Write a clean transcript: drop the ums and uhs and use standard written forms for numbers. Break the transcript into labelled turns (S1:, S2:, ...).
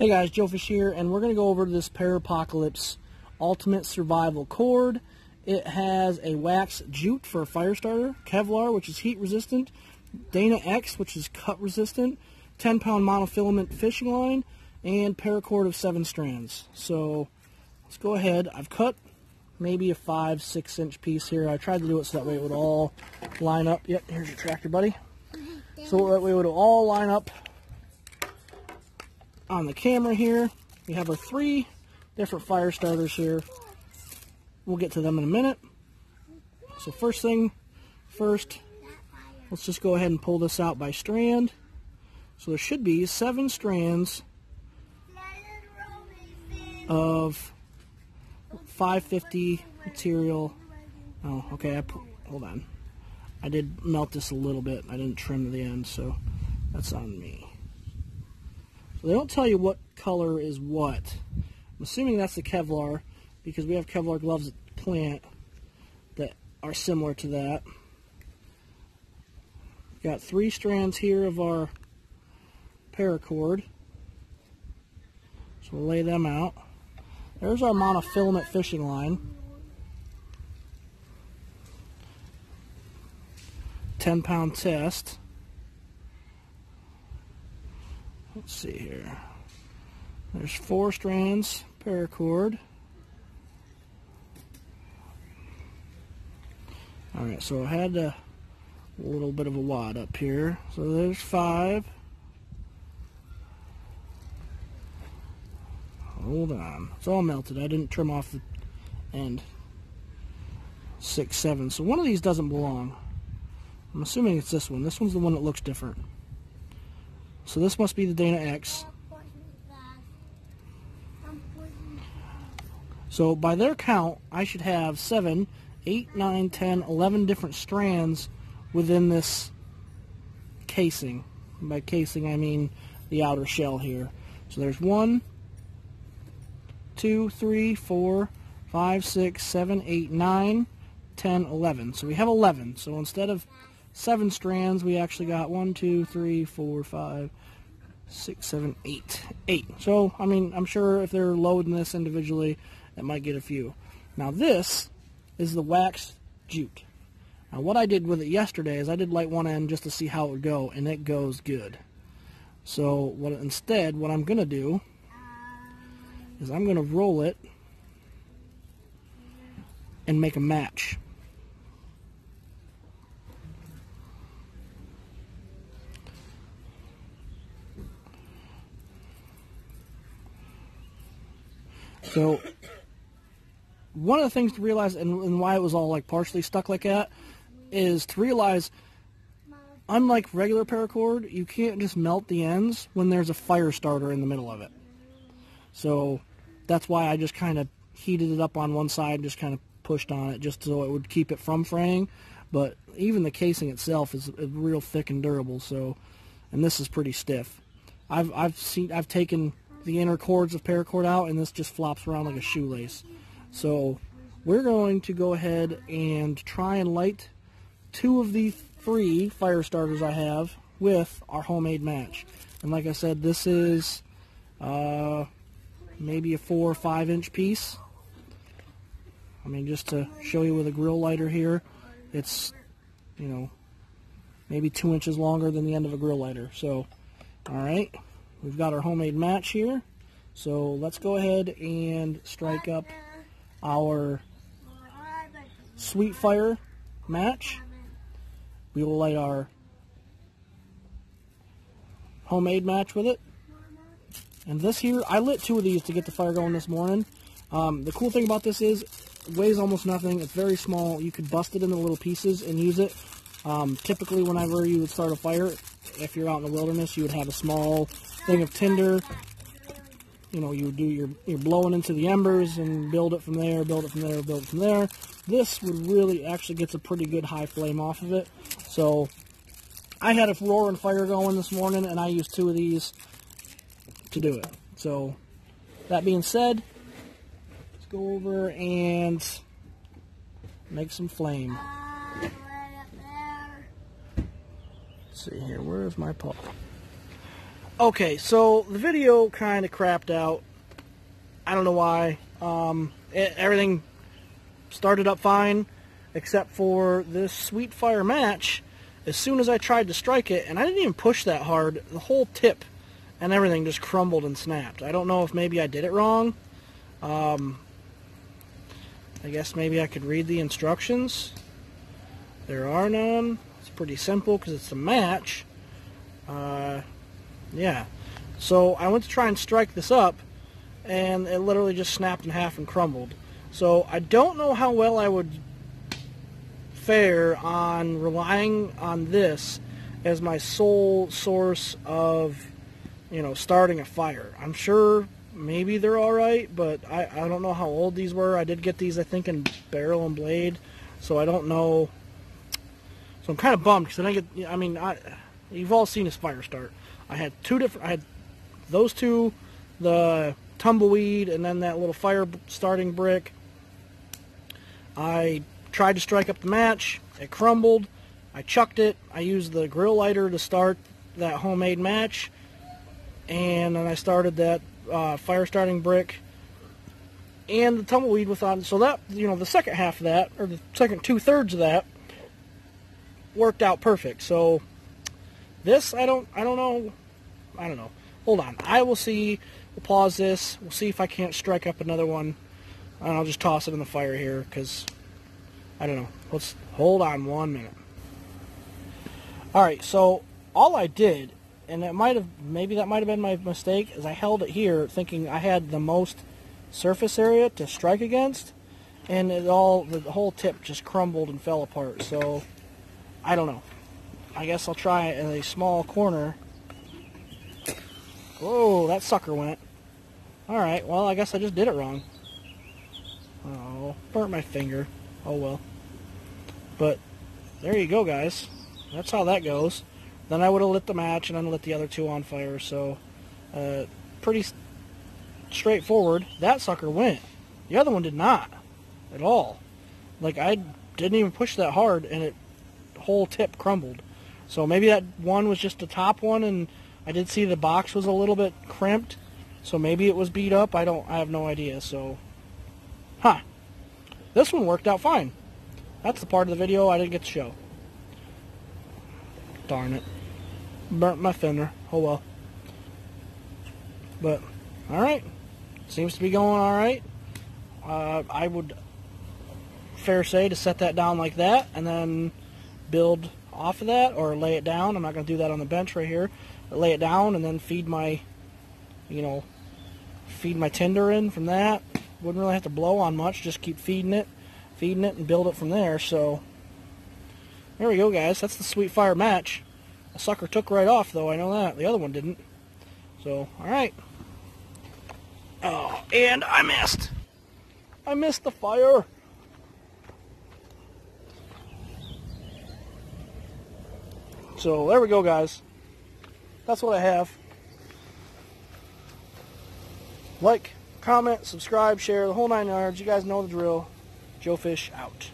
S1: Hey guys, Joe Fish here, and we're going to go over this Parapocalypse Ultimate Survival Cord. It has a wax jute for a fire starter, Kevlar, which is heat resistant, Dana X, which is cut resistant, 10-pound monofilament fishing line, and paracord of 7 strands. So let's go ahead. I've cut maybe a 5-6 inch piece here. I tried to do it so that way it would all line up. Yep, here's your tractor, buddy. So that way it would all line up on the camera here. We have our 3 different fire starters here. We'll get to them in a minute. So first thing first, let's just go ahead and pull this out by strand. So there should be 7 strands of 550 material. Oh, okay, hold on. I did melt this a little bit. I didn't trim the end, so that's on me. So they don't tell you what color is what. I'm assuming that's the Kevlar, because we have Kevlar gloves at Plant that are similar to that. Got 3 strands here of our paracord. So we'll lay them out. There's our monofilament fishing line. 10-pound test. Let's see here. There's 4 strands paracord. Alright, so I had a little bit of a wad up here. So there's 5. Hold on. It's all melted. I didn't trim off the end. 6, 7. So one of these doesn't belong. I'm assuming it's this one. This one's the one that looks different. So this must be the Dana X. So by their count, I should have 7, 8, 9, 10, 11 different strands within this casing. And by casing, I mean the outer shell here. So there's 1, 2, 3, 4, 5, 6, 7, 8, 9, 10, 11. So we have 11. So instead of 7 strands, we actually got 1, 2, 3, 4, 5, 6, 7, 8. 8. So, I mean, I'm sure if they're loading this individually, it might get a few. Now this is the wax jute. Now what I did with it yesterday is I did light one end just to see how it would go, and it goes good. So instead, what I'm going to do is I'm going to roll it and make a match. So one of the things to realize, and why it was all like partially stuck like that, is to realize, unlike regular paracord, you can't just melt the ends when there's a fire starter in the middle of it. So that's why I just kind of heated it up on one side and just kind of pushed on it just so it would keep it from fraying. But even the casing itself is real thick and durable. So, and this is pretty stiff. I've taken the inner cords of paracord out, and this just flops around like a shoelace. So we're going to go ahead and try and light 2 of the 3 fire starters I have with our homemade match. And like I said, this is maybe a 4 or 5 inch piece. I mean, just to show you with a grill lighter here, it's, you know, maybe 2 inches longer than the end of a grill lighter. So, alright, we've got our homemade match here. So let's go ahead and strike up our Sweet Fire match. We will light our homemade match with it. And this here, I lit 2 of these to get the fire going this morning. The cool thing about this is it weighs almost nothing. It's very small. You could bust it into little pieces and use it. Typically, whenever you would start a fire, if you're out in the wilderness, you would have a small thing of tinder. You know, you would do your blowing into the embers and build it from there, build it from there, build it from there. This would really actually gets a pretty good high flame off of it. So I had a roaring fire going this morning, and I used 2 of these to do it. So that being said, let's go over and make some flame. Let's see here, where's my paw? Okay, so the video kind of crapped out. I don't know why. Everything started up fine, except for this Sweet Fire match. As soon as I tried to strike it, and I didn't even push that hard, the whole tip and everything just crumbled and snapped. I don't know if maybe I did it wrong. I guess maybe I could read the instructions. There are none. It's pretty simple because it's a match. Yeah. So I went to try and strike this up, and it literally just snapped in half and crumbled. So I don't know how well I would fare on relying on this as my sole source of, you know, starting a fire. I'm sure maybe they're alright, but I don't know how old these were. I did get these, I think, in barrel and blade, so I don't know. So I'm kind of bummed because I didn't get, I mean, you've all seen this fire start. I had those two, the tumbleweed, and then that little fire starting brick. I tried to strike up the match. It crumbled. I chucked it. I used the grill lighter to start that homemade match, and then I started that fire starting brick and the tumbleweed with on. So that, you know, the second half of that, or the second 2/3 of that, worked out perfect. So this, I don't know. Hold on. I will see. We'll pause this. We'll see if I can't strike up another one. And I'll just toss it in the fire here because I don't know. Let's hold on 1 minute. Alright, so all I did, and maybe that might have been my mistake, is I held it here thinking I had the most surface area to strike against, and the whole tip just crumbled and fell apart. So I don't know. I guess I'll try it in a small corner. Whoa, that sucker went. Alright, well, I guess I just did it wrong. Oh, burnt my finger. Oh well. But there you go, guys. That's how that goes. Then I would have lit the match and then lit the other two on fire. So pretty straightforward. That sucker went. The other one did not at all. Like, I didn't even push that hard, and the whole tip crumbled. So maybe that one was just the top one, and I did see the box was a little bit crimped. So maybe it was beat up. I have no idea. So, this one worked out fine. That's the part of the video I didn't get to show. Darn it. Burnt my finger. Oh well. But, alright. Seems to be going alright. I would fair say to set that down like that and then build off of that, or lay it down. I'm not going to do that on the bench right here. But lay it down and then feed my, feed my tinder in from that. Wouldn't really have to blow on much, just keep feeding it and build it from there. So there we go, guys. That's the Sweet Fire match. The sucker took right off, though. I know that. The other one didn't. So, alright. Oh, and I missed. I missed the fire. So, there we go, guys. That's what I have. Like, comment, subscribe, share, the whole 9 yards. You guys know the drill. Joe Fish out.